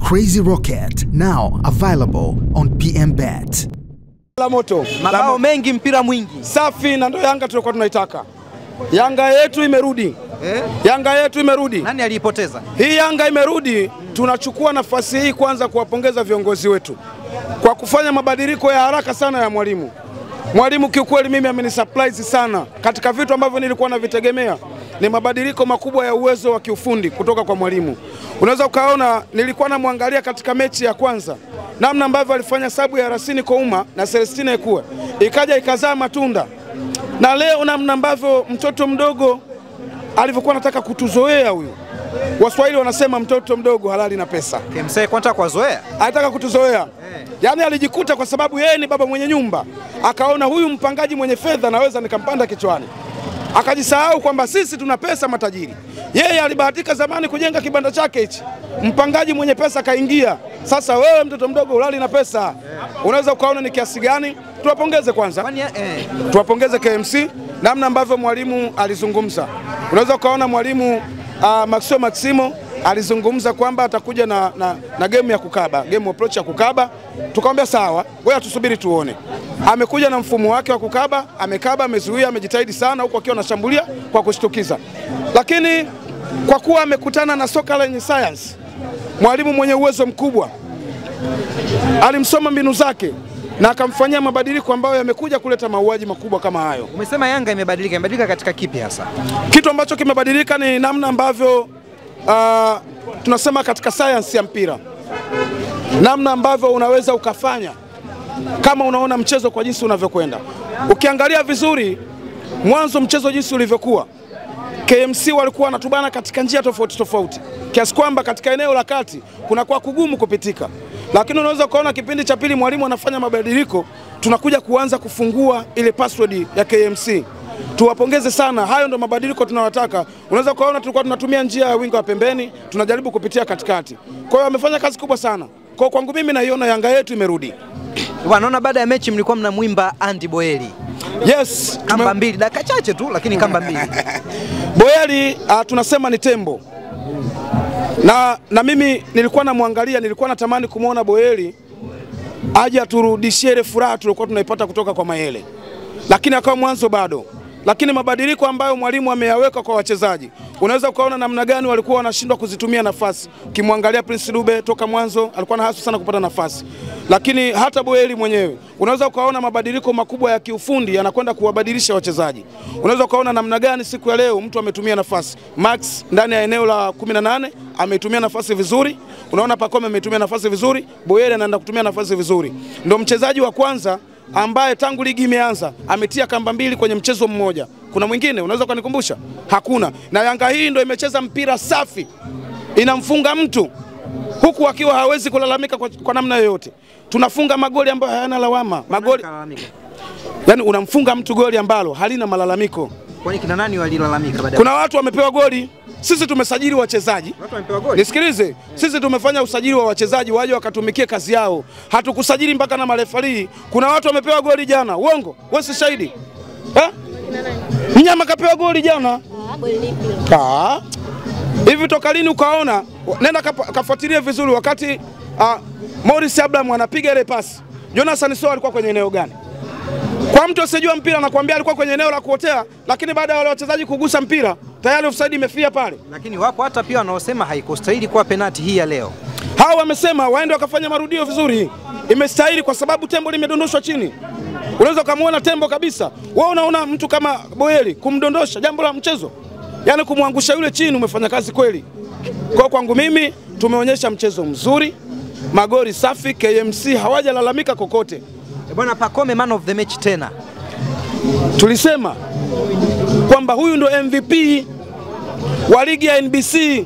Crazy Rocket, now available on PMBet. La moto. Mabao mengi, mpira mwingi. Safi, na ndo Yanga tulikuwa tunaitaka. Yanga yetu imerudi. Yanga yetu imerudi. Nani alipoteza? Hii Yanga imerudi. Tunachukua nafasi hii kwanza kuwapongeza viongozi wetu kwa kufanya mabadiliko ya haraka sana ya mwalimu. Mwalimu kiukweli mimi amenisurprise sana katika vitu ambavyo nilikuwa navitegemea. Ni mabadiliko makubwa ya uwezo wa kiufundi kutoka kwa mwalimu. Unaweza ukaona nilikuwa namwangalia katika mechi ya kwanza namna ambavyo alifanya sabu ya Rasini Kouma na Celestine Ekue, ikaja ikazaa matunda. Na leo namna ambavyo mtoto mdogo alivyokuwa anataka kutuzoea huyu. Waswahili wanasema mtoto mdogo halali na pesa. KMC kwanta kwa zoea? Anataka kutuzoea. Yaani alijikuta kwa sababu yeye ni baba mwenye nyumba. Akaona huyu mpangaji mwenye fedha naweza nikampanda kichwani. Akajisahau kwamba sisi tuna pesa matajiri. Yeye alibahatika zamani kujenga kibanda chake hichi. Mpangaji mwenye pesa kaingia. Sasa wewe mtoto mdogo ulali na pesa. Unaweza ukaona ni kiasi gani? Tuwapongeze kwanza. Tuwapongeze KMC namna ambavyo mwalimu alizungumza. Unaweza ukaona mwalimu Maximo alizungumza kwamba atakuja na game ya kukaba, game approach ya kukaba. Tukamwambia sawa, ngoja tusubiri tuone. Amekuja na mfumo wake wa kukaba, amekaba, amezuia, amejitahidi sana huko akiwa anashambulia kwa kushtukiza. Lakini kwa kuwa amekutana na soka lenye science, mwalimu mwenye uwezo mkubwa alimsoma mbinu zake na akamfanyia mabadiliko ambayo yamekuja kuleta mauaji makubwa kama hayo. Umesema Yanga imebadilika katika kipi hasa? Kitu ambacho kimebadilika ni namna ambavyo tunasema katika science ya mpira. Namna ambavyo unaweza ukafanya kama unaona mchezo kwa jinsi unavyokwenda. Ukiangalia vizuri mwanzo mchezo jinsi ulivyokuwa, KMC walikuwa wanatubana katika njia tofauti tofauti, kiasi kwamba katika eneo la kati kunakuwa kugumu kupitika. Lakini unaweza kuona kipindi cha pili mwalimu anafanya mabadiliko, tunakuja kuanza kufungua ile password ya KMC. Tuwapongeze sana, hayo ndo mabadiliko tunawataka. Unaweza kuona tulikuwa tunatumia njia ya wingo wa pembeni, tunajaribu kupitia katikati. Kwa hiyo wamefanya kazi kubwa sana. Kwa kwangu mimi naiona Yanga yetu imerudi. Wanaona baada ya mechi mlikuwa mnamwimba Andy Boyeli. Yes, kamba mbili, dakika chache tu lakini kamba mbili. Boyeli tunasema ni tembo. Na mimi nilikuwa namwangalia, nilikuwa natamani kumuona Boyeli aje aturudishie ile furaha tulikuwa tunaipata kutoka kwa Mayele. Lakini akawa mwanzo bado. Lakini mabadiliko ambayo mwalimu ameyaweka kwa wachezaji, unaweza ukaona namna gani walikuwa wanashindwa kuzitumia nafasi. Kimwangalia Prince Dube toka mwanzo alikuwa na hasu sana kupata nafasi. Lakini hata Boyeli mwenyewe unaweza ukaona mabadiliko makubwa ya kiufundi yanakwenda kuwabadilisha wachezaji. Unaweza ukaona namna gani siku ya leo mtu ametumia nafasi. Max ndani ya eneo la 18 ametumia nafasi vizuri. Unaona Pacome ametumia nafasi vizuri, Boyeli anaenda kutumia nafasi vizuri. Ndio mchezaji wa kwanza ambaye tangu ligi imeanza ametia kamba mbili kwenye mchezo mmoja. Kuna mwingine unaweza kunikumbusha? Hakuna. Na Yanga hii ndio imecheza mpira safi. Inamfunga mtu huku akiwa hawezi kulalamika kwa namna yoyote. Tunafunga magoli ambayo hayana lawama. Magoli. Yaani unamfunga mtu goli ambalo halina malalamiko. Kwani kina nani walilalamika baadaye? Kuna watu wamepewa goli. Sisi tumesajili wachezaji. Watu wamepewa goli. Nisikilize, sisi tumefanya usajili wa wachezaji waje wakatumikie kazi yao. Hatukusajili mpaka na marefari. Kuna watu wamepewa goli jana. Uongo? Wewe si shahidi. Mnyama kapewa goli jana. Goli lipi? Hivi toka lini ukaona? Nenda kafuatilia vizuri wakati Morris Abraham anapiga ile pasi. Jonathan Soa alikuwa kwenye eneo gani? Kwa mtu asijua mpira anakuambia alikuwa kwenye eneo la kuotea, lakini baada ya wale wachezaji kugusa mpira tayari offside imefia pale. Lakini wapo hata pia wanaosema haikustahili kwa penalti hii ya leo. Hao wamesema waende wakafanya marudio vizuri. Imestahili kwa sababu tembo limedondoshwa chini. Unaweza kumuona tembo kabisa. Wewe unaona mtu kama Boyeli kumdondosha jambo la mchezo? Yaani kumwangusha yule chini umefanya kazi kweli. Kwa kwangu mimi tumeonyesha mchezo mzuri. Magoli safi, KMC hawajalalamika kokote. Bwana Pacome man of the match tena. Tulisema kwamba huyu ndo MVP wa ligi ya NBC.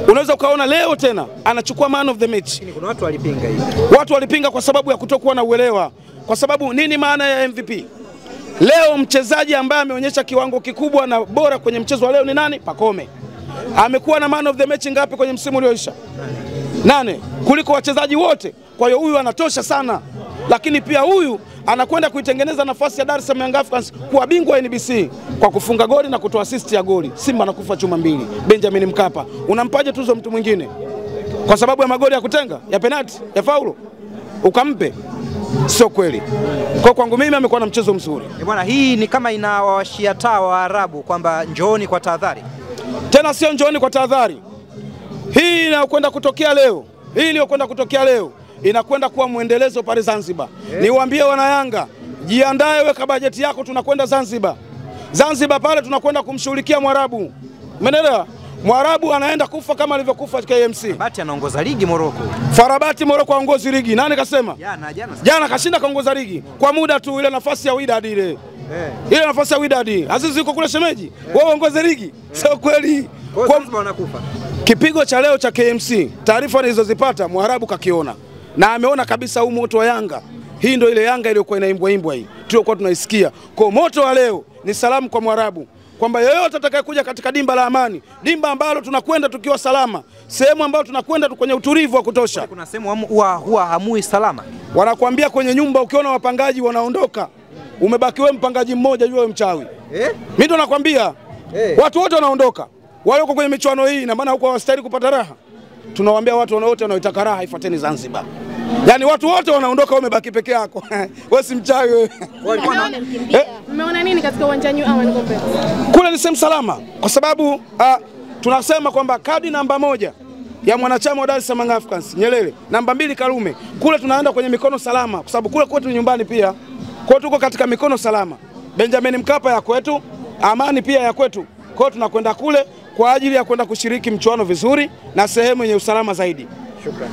Unaweza ukaona leo tena anachukua man of the match. Kuna watu walipinga hivi. Watu walipinga kwa sababu ya kutokuwa na uelewa. Kwa sababu nini maana ya MVP? Leo mchezaji ambaye ameonyesha kiwango kikubwa na bora kwenye mchezo wa leo ni nani? Pacome. Amekuwa na man of the match ngapi kwenye msimu ulioisha? 8 kuliko wachezaji wote. Kwa hiyo huyu anatosha sana. Lakini pia huyu anakwenda kuitengeneza nafasi ya Dar es Salaam Young Africans kuwa bingwa wa NBC kwa kufunga goli na kutoa assist ya goli. Simba anakufa chuma mbili. Benjamin Mkapa. Unampaje tuzo mtu mwingine? kwa sababu ya magoli ya kutenga, ya penalti, ya faulo ukampe, sio kweli. Kwa kwangu mimi amekuwa na mchezo mzuri. Bwana, hii ni kama inawawashia taa Waarabu kwamba njooni kwa tahadhari. Tena sio njooni kwa tahadhari. Hii inakwenda kutokea leo. Hii iliyokwenda kutokea leo inakwenda kuwa muendelezo pale Zanzibar. Niwaambie wana Yanga, jiandae, weka bajeti yako, tunakwenda Zanzibar. Zanzibar pale tunakwenda kumshughulikia Mwarabu. Umeelewa? Mwarabu anaenda kufa kama alivyokufa KMC. Farabati anaongoza ligi Morocco. Farabati Morocco aongozi ligi. Nani kasema? Jana kashinda kaongoza ligi. Kwa muda tu, ile nafasi ya Wydad ile. Ile nafasi ya Wydad. Azizi yuko kule shemeji. Wewe uongoze ligi. Sio kweli. Kwa Zanzibar wanakufa. Kipigo cha leo cha KMC, taarifa nilizozipata Mwarabu kakiona. Na ameona kabisa huu moto wa Yanga. Hii ndio ile Yanga iliyokuwa inaimbwa hii. Tulikuwa tunaisikia. Kwa moto wa leo ni salamu kwa Mwarabu, kwamba yeyote atakayekuja katika dimba la Amani, dimba ambalo tunakwenda tukiwa salama, sehemu ambayo tunakwenda kwenye utulivu wa kutosha. Kuna sehemu huwa hamui salama. Wanakuambia kwenye nyumba ukiona wapangaji wanaondoka, umebaki wewe mpangaji mmoja, jua wewe mchawi. Mimi ndo nakwambia. Watu wote wanaondoka. Wale wako kwenye michuano hii, na maana huko hawastahili kupata raha. Tunawaambia watu wote wanaoitaka raha ifuateni Zanzibar. Yaani watu wote wanaondoka, wewe umebaki peke yako. Wewe si mchawi wewe. Mmeona nini katika uwanja New Aman Complex? Kule ni sehemu salama, kwa sababu tunasema kwamba kadi namba 1 ya mwanachama wa Dar es Salaam Africans Nyerere, namba 2 Karume, kule tunaenda kwenye mikono salama, kwa sababu kule kwetu nyumbani pia. Kwa tuko katika mikono salama. Benjamin Mkapa ya kwetu, Amani pia ya kwetu. Kwa tunakwenda kule kwa ajili ya kwenda kushiriki mchuano vizuri na sehemu yenye usalama zaidi. Shukrani.